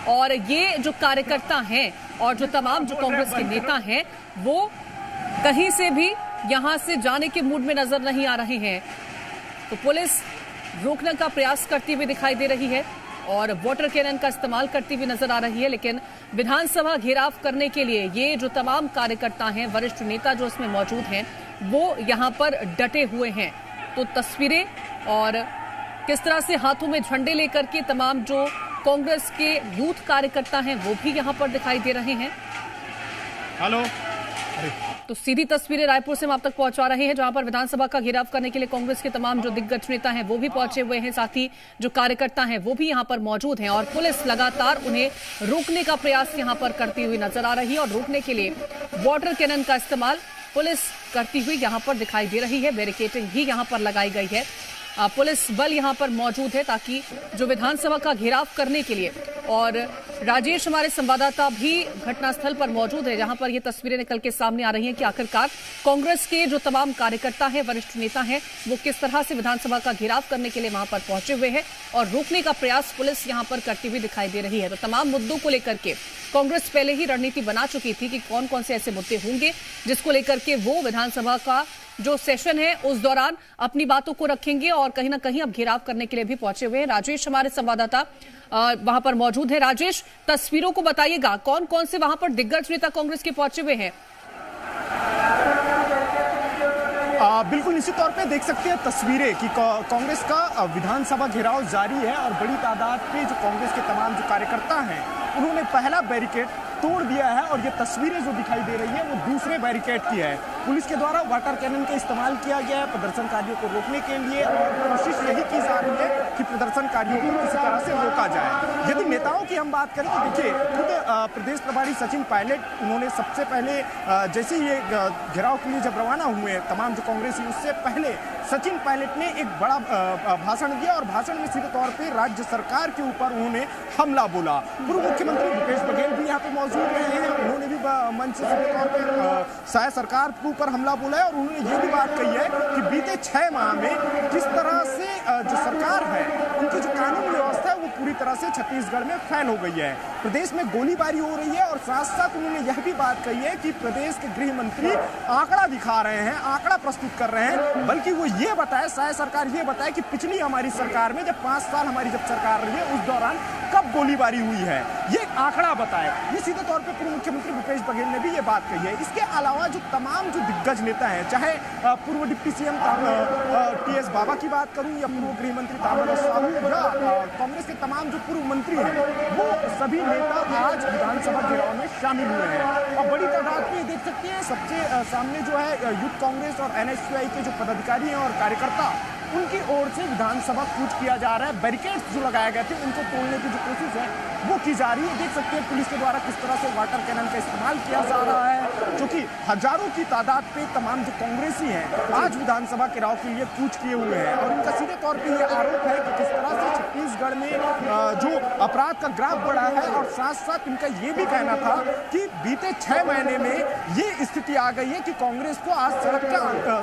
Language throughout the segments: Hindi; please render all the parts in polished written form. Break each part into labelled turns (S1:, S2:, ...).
S1: और ये जो कार्यकर्ता हैं और जो तमाम जो कांग्रेस के नेता हैं वो कहीं से भी यहां से जाने के मूड में नजर नहीं आ रहे हैं। तो पुलिस रोकने का प्रयास करती हुई दिखाई दे रही है और वाटर कैनन का इस्तेमाल करती हुई नजर आ रही है, लेकिन विधानसभा घेराव करने के लिए ये जो तमाम कार्यकर्ता हैं, वरिष्ठ नेता जो इसमें मौजूद हैं, वो यहां पर डटे हुए हैं। तो तस्वीरें और किस तरह से हाथों में झंडे लेकर के तमाम जो कांग्रेस के यूथ कार्यकर्ता हैं वो भी यहां पर दिखाई दे रहे हैं।
S2: हेलो।
S1: तो सीधी तस्वीरें रायपुर से हम आप तक पहुंचा रहे हैं, जहां पर विधानसभा का घेराव करने के लिए कांग्रेस के तमाम जो दिग्गज नेता हैं वो भी पहुंचे हुए हैं, साथ ही जो कार्यकर्ता हैं वो भी यहां पर मौजूद हैं और पुलिस लगातार उन्हें रोकने का प्रयास यहां पर करती हुई नजर आ रही है और रोकने के लिए वाटर कैनन का इस्तेमाल पुलिस करती हुई यहां पर दिखाई दे रही है। बैरिकेडिंग भी यहां पर लगाई गई है, पुलिस बल यहां पर मौजूद है ताकि जो विधानसभा का घेराव करने के लिए। और राजेश हमारे संवाददाता भी घटनास्थल पर मौजूद है, जहां पर ये तस्वीरें निकल के सामने आ रही हैं कि आखिरकार कांग्रेस के जो तमाम कार्यकर्ता हैं, वरिष्ठ नेता हैं, वो किस तरह से विधानसभा का घेराव करने के लिए वहां पर पहुंचे हुए हैं और रोकने का प्रयास पुलिस यहां पर करती हुई दिखाई दे रही है। तो तमाम मुद्दों को लेकर के कांग्रेस पहले ही रणनीति बना चुकी थी कि कौन कौन से ऐसे मुद्दे होंगे जिसको लेकर के वो विधानसभा का जो सेशन है उस दौरान अपनी बातों को रखेंगे और कहीं ना कहीं अब घेराव करने के लिए भी पहुंचे हुए हैं। राजेश हमारे संवाददाता वहां पर मौजूद है। राजेश, तस्वीरों को बताइएगा, कौन कौन से वहां पर दिग्गज नेता कांग्रेस के पहुंचे हुए हैं?
S2: बिल्कुल निश्चित तौर पे देख सकते हैं तस्वीरें कि कांग्रेस का विधानसभा घेराव जारी है और बड़ी तादाद पे जो कांग्रेस के तमाम जो कार्यकर्ता हैं उन्होंने पहला बैरिकेड तोड़ दिया है और ये तस्वीरें जो दिखाई दे रही है वो दूसरे बैरिकेड की है। पुलिस के द्वारा वाटर कैनन का इस्तेमाल किया गया है प्रदर्शनकारियों को रोकने के लिए और कोशिश यही की जा रही है कि प्रदर्शनकारियों को किसी तरह से रोका जाए। यदि नेताओं की हम बात करें तो देखिए खुद प्रदेश प्रभारी सचिन पायलट उन्होंने सबसे पहले जैसे ये घेराव के लिए जब रवाना हुए तमाम जो कांग्रेसी, उससे पहले सचिन पायलट ने एक बड़ा भाषण दिया और भाषण में सीधे तौर पर राज्य सरकार के ऊपर उन्होंने हमला बोला। पूर्व मुख्यमंत्री भूपेश बघेल भी यहाँ पे मौजूद रहे हैं, उन्होंने भी मंच से सीधे तौर पर शायद सरकार के ऊपर हमला बोला है और उन्होंने ये भी बात कही है कि बीते 6 माह में किस तरह से जो सरकार है उनकी जो कानून व्यवस्था है वो पूरी तरह से छत्तीसगढ़ में फैल हो गई है। प्रदेश में गोलीबारी हो रही है और साथ साथ उन्होंने यह भी बात कही है कि प्रदेश के गृह मंत्री आंकड़ा दिखा रहे हैं, आंकड़ा प्रस्तुत कर रहे हैं, बल्कि वो ये बताए, शायद सरकार ये बताए कि पिछली हमारी सरकार में जब 5 साल हमारी जब सरकार रही है उस दौरान कब गोलीबारी हुई है, ये आंकड़ा बताए। ये सीधे तौर पे पूर्व मुख्यमंत्री भूपेश बघेल ने भी ये बात कही है। इसके अलावा जो तमाम जो दिग्गज नेता हैं, चाहे पूर्व डिप्टी सीएम टीएस बाबा की बात करूं या पूर्व गृह मंत्री ताम्रध्वज साहू या कांग्रेस के तमाम जो पूर्व मंत्री हैं, वो सभी नेता आज विधानसभा घेराव में शामिल हुए हैं और बड़ी तादाद में देख सकते हैं। सबसे सामने जो है यूथ कांग्रेस और एनएसयूआई के जो पदाधिकारी हैं और कार्यकर्ता, उनकी ओर से विधानसभा कूच किया जा रहा है। बैरिकेड्स जो लगाए गए थे उनको तोड़ने की जो कोशिश है वो की जा रही है। देख सकते हैं पुलिस के द्वारा किस तरह से वाटर कैनन का इस्तेमाल किया जा रहा है, जो कि हजारों की तादाद पे तमाम जो कांग्रेसी हैं आज विधानसभा घेराव के लिए कूच किए हुए हैं और उनका सीधे तौर पर यह आरोप है कि किस तरह से छत्तीसगढ़ में जो अपराध का ग्राफ बढ़ा है और साथ साथ उनका ये भी कहना था कि बीते 6 महीने में ये स्थिति आ गई है कि कांग्रेस को आज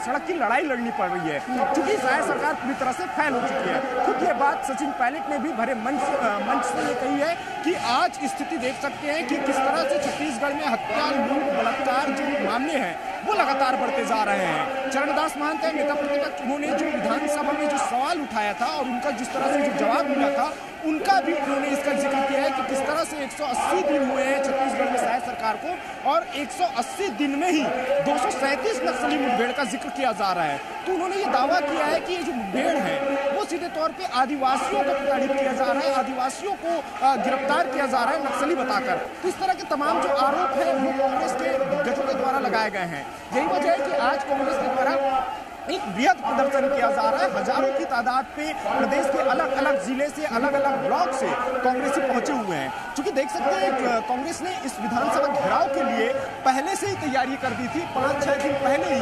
S2: सड़क की लड़ाई लड़नी पड़ रही है, क्योंकि शायद सरकार पूरी तरह से फैल हो चुकी है। खुद ये बात सचिन पायलट ने भी भरे मंच से ये कही है कि आज स्थिति देख सकते हैं कि किस तरह से छत्तीसगढ़ में हत्या, लूट, बलात्कार जो मामले हैं वो लगातार बढ़ते जा रहे हैं। चरणदास महंत नेता प्रतिपक्ष, उन्होंने जो विधानसभा में जो सवाल उठाया था और उनका जिस तरह से जो जवाब मिला था उनका भी उन्होंने इसका जिक्र किया है कि किस तरह से 180 दिन हुए हैं छत्तीसगढ़ में शायद सरकार को और 180 दिन में ही 237 नक्सली मुठभेड़ का जिक्र किया जा रहा है। तो उन्होंने ये दावा किया है कि ये जो मुठभेड़ है वो सीधे तौर पे आदिवासियों को प्रताड़ित किया जा रहा है, आदिवासियों को गिरफ्तार किया जा रहा है नक्सली बताकर। तो इस तरह के तमाम जो आरोप है वो कांग्रेस के दिग्गजों के द्वारा लगाए गए हैं। यही वजह है कि आज कांग्रेस के द्वारा एक बृहद प्रदर्शन किया जा रहा है। हजारों की तादाद पे प्रदेश के अलग अलग जिले से, अलग अलग ब्लॉक से कांग्रेसी पहुंचे हुए हैं। क्योंकि देख सकते हैं कांग्रेस ने इस विधानसभा घेराव के लिए पहले से ही तैयारी कर दी थी। 5-6 दिन पहले ही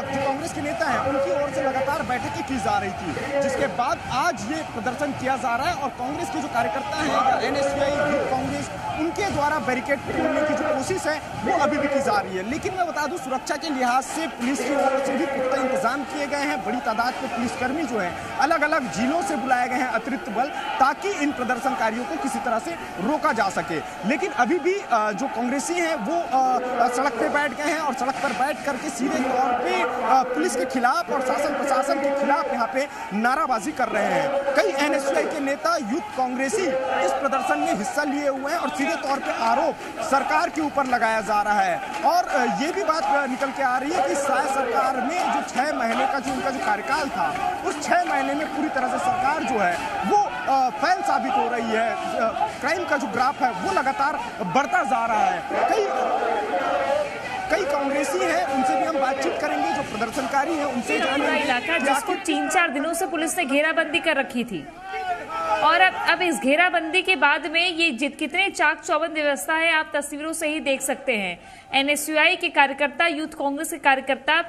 S2: जो कांग्रेस के नेता हैं उनकी ओर से लगातार बैठकें की जा रही थी, जिसके बाद आज ये प्रदर्शन किया जा रहा है और कांग्रेस के जो कार्यकर्ता हैं या एनएसयूआई, यूथ कांग्रेस, उनके द्वारा द्वारा बैरिकेड तोड़ने की जो कोशिश है वो अभी भी की जा रही है। लेकिन मैं बता दूं, सुरक्षा के लिहाज से पुलिस की ओर से भी पुख्ता इंतजाम किए गए हैं। बड़ी तादाद में पुलिसकर्मी जो है अलग अलग जिलों से बुलाए गए हैं, अतिरिक्त बल, ताकि इन प्रदर्शनकारियों को किसी तरह से रोका जा सके। लेकिन अभी भी जो कांग्रेसी हैं वो सड़क पे बैठ गए हैं और सड़क पर बैठ करके सीधे तौर पे पुलिस के खिलाफ और शासन प्रशासन के खिलाफ यहाँ पे नाराबाजी कर रहे हैं। कई एनएसयूआई के नेता, यूथ कांग्रेसी इस प्रदर्शन में हिस्सा लिए हुए हैं और सीधे तौर पे आरोप सरकार के ऊपर लगाया जा रहा है। और ये भी बात निकल के आ रही है कि शायद सरकार में जो 6 महीने का जो उनका जो कार्यकाल था, उस 6 महीने में पूरी तरह से सरकार जो है वो फेल साबित हो रही है। क्राइम का जो ग्राफ है वो लगातार बढ़ता जा रहा है। कई कांग्रेसी हैं, उनसे भी हम बातचीत करेंगे, जो प्रदर्शनकारी हैं उनसे जानेंगे।
S3: इलाका जिसको 3-4 दिनों से पुलिस ने घेराबंदी कर रखी थी, और अब इस घेराबंदी के बाद में ये कितने चाक चौबंद व्यवस्था है आप तस्वीरों से ही देख सकते हैं। एनएसयूआई के कार्यकर्ता, यूथ कांग्रेस के कार्यकर्ता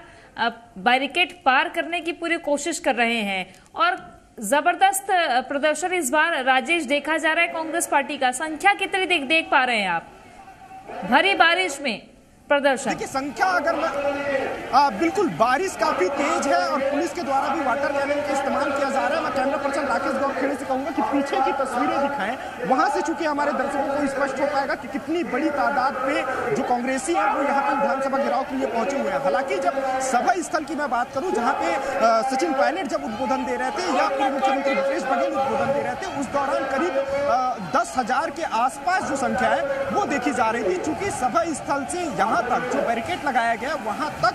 S3: बैरिकेड पार करने की पूरी कोशिश कर रहे हैं और जबरदस्त प्रदर्शन इस बार राजेश देखा जा रहा है कांग्रेस पार्टी का। संख्या कितनी देख पा रहे हैं आप भरी बारिश में प्रदर्शन?
S2: देखिए संख्या अगर बिल्कुल, बारिश काफी तेज है और पुलिस के द्वारा भी वाटर कैनन का इस्तेमाल किया जा रहा है। मैं कैमरा पर्सन राकेश गौरखेड़े से कहूंगा कि पीछे की तस्वीरें दिखाएं, वहां से चूंकि हमारे दर्शकों को स्पष्ट हो पाएगा कि कितनी बड़ी तादाद पे जो कांग्रेसी हैं वो यहाँ पे विधानसभा घेराव के लिए पहुंचे हुए हैं। हालांकि जब सभा स्थल की मैं बात करूं, जहाँ पे सचिन पायलट जब उद्बोधन दे रहे थे या पूर्व मुख्यमंत्री भूपेश बघेल उद्बोधन दे रहे थे, उस दौरान करीब 10,000 के आसपास जो संख्या है वो देखी जा रही थी। चूंकि सभा स्थल से यहाँ तक जो बैरिकेड लगाया गया वहां तक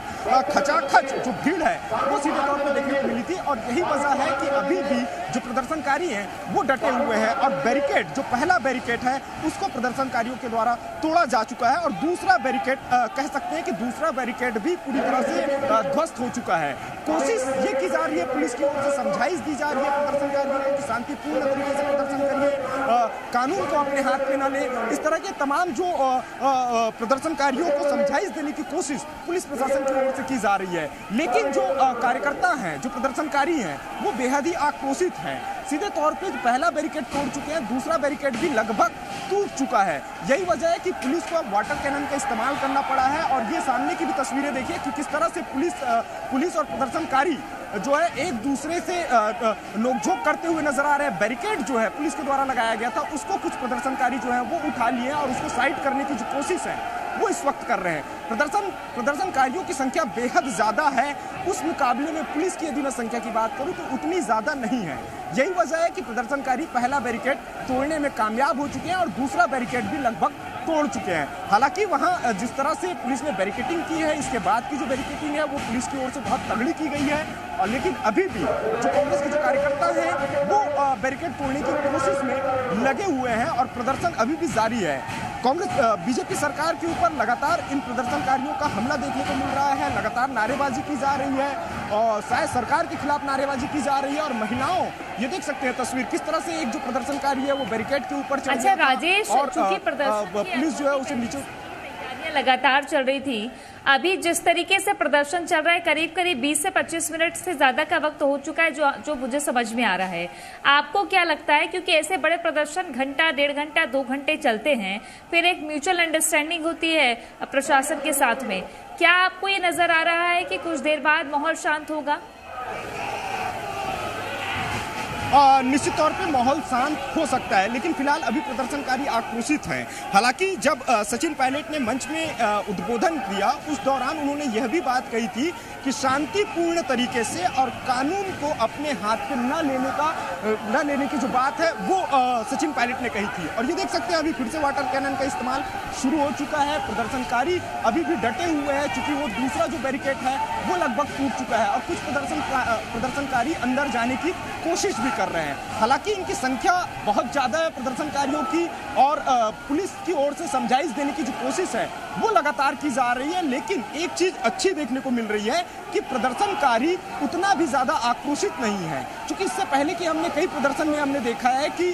S2: खचाखच जो भीड़ है वो सीधे तौर पर देखने को मिली थी। और यही वजह है कि अभी भी जो प्रदर्शनकारी हैं वो डटे हुए हैं और बैरिकेड, जो पहला बैरिकेड है उसको प्रदर्शनकारियों के द्वारा तोड़ा जा चुका है और दूसरा बैरिकेड कह सकते हैं कि दूसरा बैरिकेड भी पूरी तरह से ध्वस्त हो चुका है। कोशिश ये की जा रही है, पुलिस की ओर से समझाइश दी जा रही है प्रदर्शनकारियों को कि शांतिपूर्ण तरीके से प्रदर्शन करिए, कानून को अपने हाथ में न ले। इस तरह के तमाम जो प्रदर्शनकारियों को समझाइश देने की कोशिश पुलिस प्रशासन की ओर से की जा रही है। लेकिन जो कार्यकर्ता हैं, जो प्रदर्शनकारी हैं, वो बेहद ही आक्रोशित हैं। सीधे तौर पे पहला बैरिकेड तोड़ चुके हैं, दूसरा बैरिकेड भी लगभग टूट चुका है। यही वजह है कि पुलिस को अब वाटर कैनन का इस्तेमाल करना पड़ा है। और ये सामने की भी तस्वीरें देखिए कि किस तरह से पुलिस और प्रदर्शनकारी जो है एक दूसरे से नोकझोंक करते हुए नजर आ रहे हैं। बैरिकेड जो है पुलिस के द्वारा लगाया गया था उसको कुछ प्रदर्शनकारी जो है वो उठा लिए और उसको साइड करने की जो कोशिश है वो इस वक्त कर रहे हैं। प्रदर्शनकारियों की संख्या बेहद ज्यादा है, उस मुकाबले में पुलिस की यदि मैं संख्या की बात करूं तो उतनी ज्यादा नहीं है। यही वजह है कि प्रदर्शनकारी पहला बैरिकेड तोड़ने में कामयाब हो चुके हैं और दूसरा बैरिकेड भी लगभग तोड़ चुके हैं। हालांकि वहां जिस तरह से पुलिस ने बैरिकेडिंग की है, इसके बाद की जो बैरिकेडिंग है वो पुलिस की ओर से बहुत तगड़ी की गई है। और लेकिन अभी भी जो कांग्रेस के जो कार्यकर्ता हैं वो बैरिकेड तोड़ने की कोशिश में लगे हुए हैं और प्रदर्शन अभी भी जारी है। कांग्रेस बीजेपी सरकार के ऊपर लगातार इन प्रदर्शनकारियों का हमला देखने को मिल रहा है, लगातार नारेबाजी की जा रही है और शायद सरकार के खिलाफ नारेबाजी की जा रही है। और महिलाओं, ये देख सकते हैं तस्वीर, किस तरह से एक जो प्रदर्शनकारी है वो बैरिकेड के ऊपर चढ़ गया
S3: राजेश,
S2: और पुलिस जो है उसे नीचे
S3: लगातार चल रही थी। अभी जिस तरीके से प्रदर्शन चल रहा है, करीब करीब 20 से 25 मिनट से ज्यादा का वक्त हो चुका है, जो मुझे समझ में आ रहा है। आपको क्या लगता है, क्योंकि ऐसे बड़े प्रदर्शन घंटा, 1.5 घंटा, 2 घंटे चलते हैं, फिर एक म्यूचुअल अंडरस्टैंडिंग होती है प्रशासन के साथ में, क्या आपको ये नजर आ रहा है कि कुछ देर बाद माहौल शांत होगा?
S2: निश्चित तौर पे माहौल शांत हो सकता है, लेकिन फिलहाल अभी प्रदर्शनकारी आक्रोशित हैं। हालांकि जब सचिन पायलट ने मंच में उद्बोधन किया उस दौरान उन्होंने यह भी बात कही थी कि शांतिपूर्ण तरीके से और कानून को अपने हाथ में न लेने की जो बात है वो सचिन पायलट ने कही थी। और ये देख सकते हैं अभी फिर से वाटर कैनन का इस्तेमाल शुरू हो चुका है। प्रदर्शनकारी अभी भी डटे हुए हैं क्योंकि वो दूसरा जो बैरिकेड है वो लगभग टूट चुका है और कुछ प्रदर्शनकारी अंदर जाने की कोशिश भी कर रहे हैं। हालांकि इनकी संख्या बहुत ज्यादा है प्रदर्शनकारियों की और पुलिस की ओर से समझाइश देने की जो कोशिश है वो लगातार की जा रही है। लेकिन एक चीज अच्छी देखने को मिल रही है कि प्रदर्शनकारी उतना भी ज्यादा आक्रोशित नहीं है, क्योंकि इससे पहले कि हमने कई प्रदर्शन में हमने देखा है कि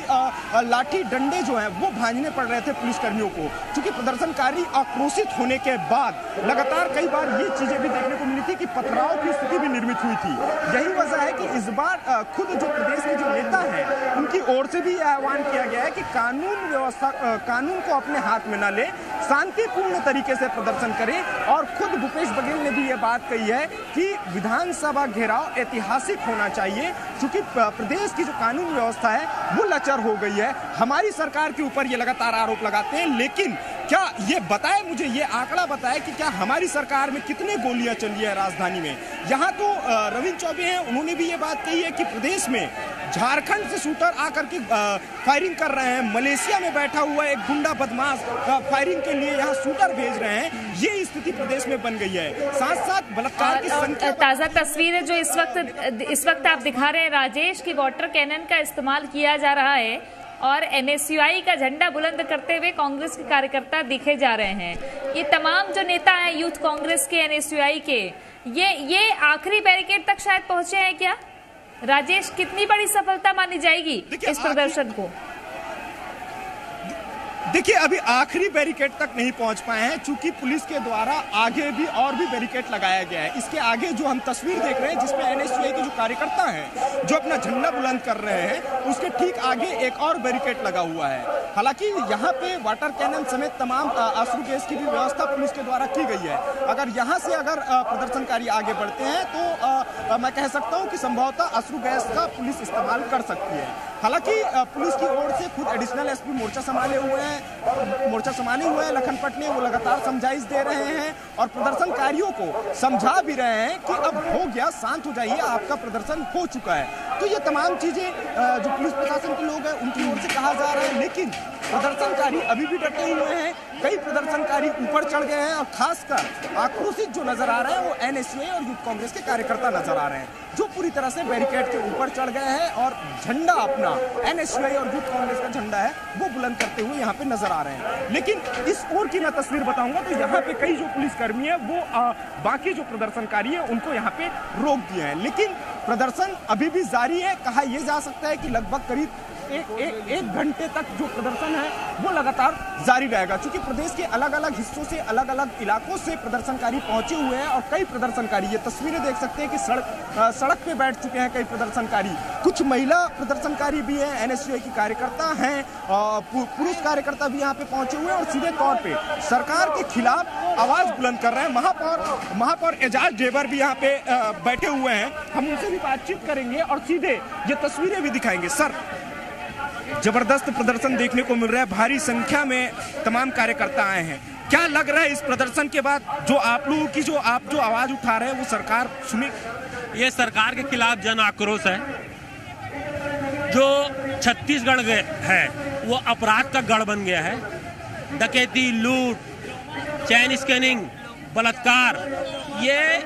S2: लाठी डंडे जो हैं वो भांजने पड़ रहे थे पुलिसकर्मियों को, क्योंकि प्रदर्शनकारी आक्रोशित होने के बाद लगातार कई बार ये चीजें भी देखने को मिली थी कि पथराव की स्थिति भी निर्मित हुई थी। यही वजह है कि इस बार खुद जो प्रदेश की जो नेता हैं उनकी ओर से भी यह आह्वान किया गया है कि कानून को अपने हाथ में न ले, शांतिपूर्ण तरीके से प्रदर्शन करें। और खुद भूपेश बघेल ने भी ये बात कही है कि विधानसभा घेराव ऐतिहासिक होना चाहिए, क्योंकि प्रदेश की जो कानून व्यवस्था है वो लचर हो गई है। हमारी सरकार के ऊपर ये लगातार आरोप लगाते हैं, लेकिन क्या ये बताए, मुझे ये आंकड़ा बताए कि क्या हमारी सरकार में कितने गोलियां चली है राजधानी में। यहाँ तो रविंद्र चौबे हैं, उन्होंने भी ये बात कही है कि प्रदेश में झारखंड से शूटर आकर के फायरिंग कर रहे हैं, मलेशिया में बैठा हुआ एक गुंडा बदमाश फायरिंग के लिए यहाँ शूटर भेज रहे हैं। ये स्थिति प्रदेश में बन गई है। साथ साथ बलात्कार की संख्या।
S3: ताजा तस्वीरें जो इस वक्त आप दिखा रहे हैं राजेश, की वाटर कैनन का इस्तेमाल किया जा रहा है और एनएसयूआई का झंडा बुलंद करते हुए कांग्रेस के कार्यकर्ता दिखे जा रहे हैं। ये तमाम जो नेता हैं यूथ कांग्रेस के, एनएसयूआई के, ये आखिरी बैरिकेड तक शायद पहुंचे हैं क्या? राजेश, कितनी बड़ी सफलता मानी जाएगी इस प्रदर्शन को?
S2: देखिए, अभी आखिरी बैरिकेड तक नहीं पहुंच पाए हैं, चूंकि पुलिस के द्वारा आगे भी और भी बैरिकेड लगाया गया है। इसके आगे जो हम तस्वीर देख रहे हैं जिसमें एनएसयूआई के जो कार्यकर्ता हैं जो अपना झंडा बुलंद कर रहे हैं, उसके ठीक आगे एक और बैरिकेड लगा हुआ है। हालांकि यहाँ पे वाटर कैनन समेत तमाम आंसू गैस की भी व्यवस्था पुलिस के द्वारा की गई है। अगर यहाँ से प्रदर्शनकारी आगे बढ़ते हैं तो मैं कह सकता हूँ कि संभवतः आंसू गैस का पुलिस इस्तेमाल कर सकती है। हालांकि पुलिस की ओर से खुद एडिशनल एसपी मोर्चा संभाले हुए हैं लखनपट ने, वो लगातार समझाइश दे रहे हैं और प्रदर्शनकारियों को समझा भी रहे हैं कि अब हो गया, शांत हो जाइए, आपका प्रदर्शन हो चुका है। तो ये तमाम चीजें जो पुलिस प्रशासन के लोग हैं उनकी ओर से कहा जा रहा है, लेकिन प्रदर्शनकारी अभी भी डटे हुए हैं। कई प्रदर्शनकारी ऊपर चढ़ गए हैं और खासकर आक्रोशित जो नजर आ रहे हैं वो एनएसयूआई और यूथ कांग्रेस के कार्यकर्ता नजर आ रहे हैं, जो पूरी तरह से बैरिकेड के ऊपर चढ़ गए हैं और झंडा अपना एनएसयूआई और यूथ कांग्रेस का झंडा है वो बुलंद करते हुए यहाँ पे नजर आ रहे हैं। लेकिन इस ओर की मैं तस्वीर बताऊंगा तो यहाँ पे कई जो पुलिसकर्मी है वो बाकी जो प्रदर्शनकारी है उनको यहाँ पे रोक दिए हैं, लेकिन प्रदर्शन अभी भी जारी है। कहा यह जा सकता है कि लगभग करीब एक घंटे तक जो प्रदर्शन है वो लगातार जारी रहेगा, क्योंकि प्रदेश के अलग अलग हिस्सों से, अलग अलग इलाकों से प्रदर्शनकारी पहुंचे हुए हैं और कई प्रदर्शनकारी, ये तस्वीरें देख सकते हैं कि सड़क पे बैठ चुके हैं कई प्रदर्शनकारी। कुछ महिला प्रदर्शनकारी भी हैं, एनएसयूआई की कार्यकर्ता हैं, पुरुष कार्यकर्ता भी यहाँ पे पहुंचे हुए हैं और सीधे तौर पे सरकार के खिलाफ आवाज बुलंद कर रहे हैं। महापौर एजाज ढेबर भी यहाँ पे बैठे हुए हैं, हम उनसे भी बातचीत करेंगे और सीधे ये तस्वीरें भी दिखाएंगे। सर, जबरदस्त प्रदर्शन देखने को मिल रहा है, भारी संख्या में तमाम कार्यकर्ता आए हैं, क्या लग रहा है इस प्रदर्शन के बाद जो आप लोगों की जो आवाज उठा रहे हैं वो सरकार सुने?
S4: ये सरकार के खिलाफ जन आक्रोश है। जो छत्तीसगढ़ है वो अपराध का गढ़ बन गया है। डकैती, लूट, चैन स्कैनिंग, बलात्कार, ये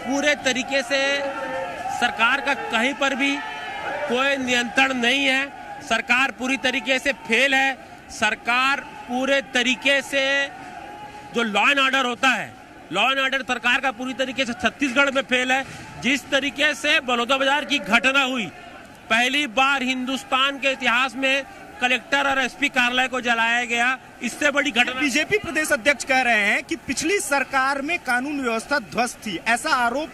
S4: पूरे तरीके से सरकार का कहीं पर भी कोई नियंत्रण नहीं है। सरकार पूरी तरीके से फेल है। सरकार पूरे तरीके से जो लॉ एंड ऑर्डर होता है, लॉ एंड ऑर्डर सरकार का पूरी तरीके से छत्तीसगढ़ में फेल है। जिस तरीके से बलौदाबाजार की घटना हुई, पहली बार हिंदुस्तान के इतिहास में कलेक्टर और एसपी कार्यालय को जलाया गया, इससे बड़ी घटना।
S2: बीजेपी प्रदेश अध्यक्ष कह रहे हैं कि पिछली सरकार में कानून व्यवस्था ध्वस्त थी, ऐसा आरोप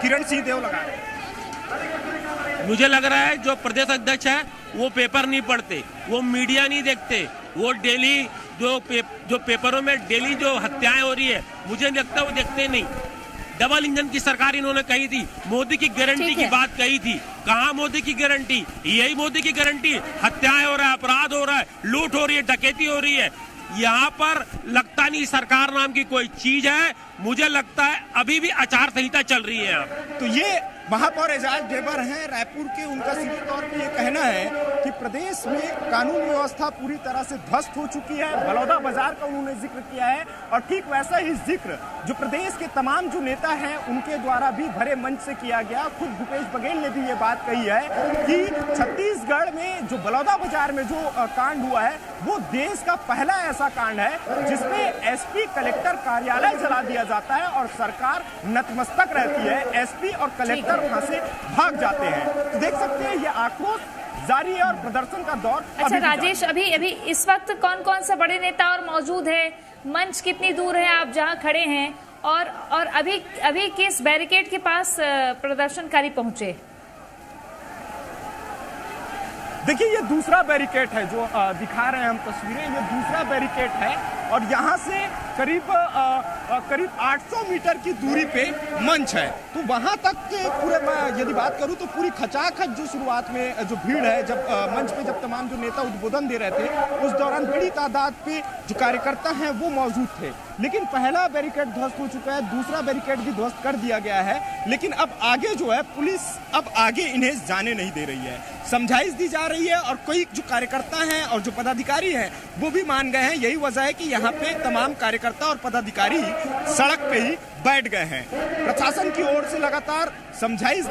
S2: किरण सिंह देव लगा रहे हैं।
S4: मुझे लग रहा है जो प्रदेश अध्यक्ष है वो पेपर नहीं पढ़ते, वो मीडिया नहीं देखते, वो डेली जो पेपरों में डेली जो हत्याएं हो रही है मुझे नहीं लगता वो देखते नहीं। डबल इंजन की सरकार इन्होंने कही थी, मोदी की गारंटी की बात कही थी, कहाँ मोदी की गारंटी? यही मोदी की गारंटी, हत्याएं हो रहा है, अपराध हो रहा है, लूट हो रही है, डकैती हो रही है। यहाँ पर लगता नहीं सरकार नाम की कोई चीज है। मुझे लगता है अभी भी आचार संहिता चल रही है।
S2: तो ये महापौर एजाज ढेबर हैं रायपुर के, उनका सीधे तौर पे ये कहना है कि प्रदेश में कानून व्यवस्था पूरी तरह से ध्वस्त हो चुकी है। बलौदाबाजार का उन्होंने जिक्र किया है और ठीक वैसा ही जिक्र जो प्रदेश के तमाम जो नेता हैं उनके द्वारा भी भरे मंच से किया गया। खुद भूपेश बघेल ने भी ये बात कही है कि छत्तीसगढ़ में जो बलौदाबाजार में जो कांड हुआ है वो देश का पहला ऐसा कांड है जिसमें एसपी कलेक्टर कार्यालय जला दिया जाता है और सरकार नतमस्तक रहती है। एसपी और कलेक्टर वहां से भाग जाते हैं। तो देख सकते हैं ये आक्रोश जारी है और प्रदर्शन का दौर।
S3: अच्छा राजेश, अभी इस वक्त कौन कौन से बड़े नेता और मौजूद है? मंच कितनी दूर है आप जहां खड़े हैं? और अभी किस बैरिकेड के पास प्रदर्शनकारी पहुंचे?
S2: देखिए, ये दूसरा बैरिकेड है जो दिखा रहे हैं हम तस्वीरें। ये दूसरा बैरिकेड है और यहाँ से करीब 800 मीटर की दूरी पे मंच है। तो वहाँ तक पूरे, मैं यदि बात करूँ तो पूरी खचाखच जो शुरुआत में जो भीड़ है, जब मंच पे जब तमाम जो नेता उद्बोधन दे रहे थे, उस दौरान बड़ी तादाद पे जो कार्यकर्ता हैं वो मौजूद थे। लेकिन पहला बैरिकेड ध्वस्त हो चुका है, दूसरा बैरिकेड भी ध्वस्त कर दिया गया है। लेकिन अब आगे जो है पुलिस अब आगे इन्हें जाने नहीं दे रही है, समझाइश दी जा रही है। और कई जो कार्यकर्ता हैं और जो पदाधिकारी हैं वो भी मान गए हैं। यही वजह है कि यहाँ पे तमाम कार्यकर्ता और पदाधिकारी सड़क पे ही बैठ गए हैं। प्रशासन की ओर से लगातार समझाइश